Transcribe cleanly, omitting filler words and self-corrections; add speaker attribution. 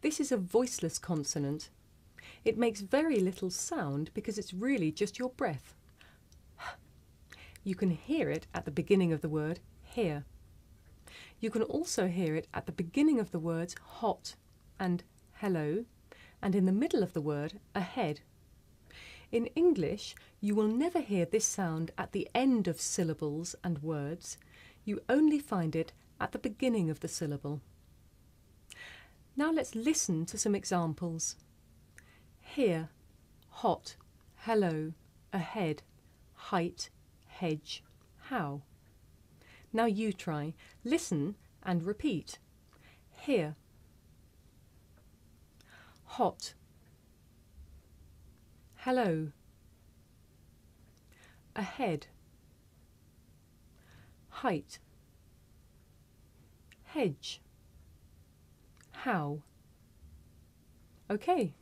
Speaker 1: This is a voiceless consonant. It makes very little sound because it's really just your breath. You can hear it at the beginning of the word here. You can also hear it at the beginning of the words hot and hello, and in the middle of the word ahead. In English, you will never hear this sound at the end of syllables and words. You only find it at the beginning of the syllable. Now let's listen to some examples. Here, hot, hello, ahead, height, hedge, how. Now you try. Listen and repeat. Here, hot, hello, ahead, height, hedge, how. Okay.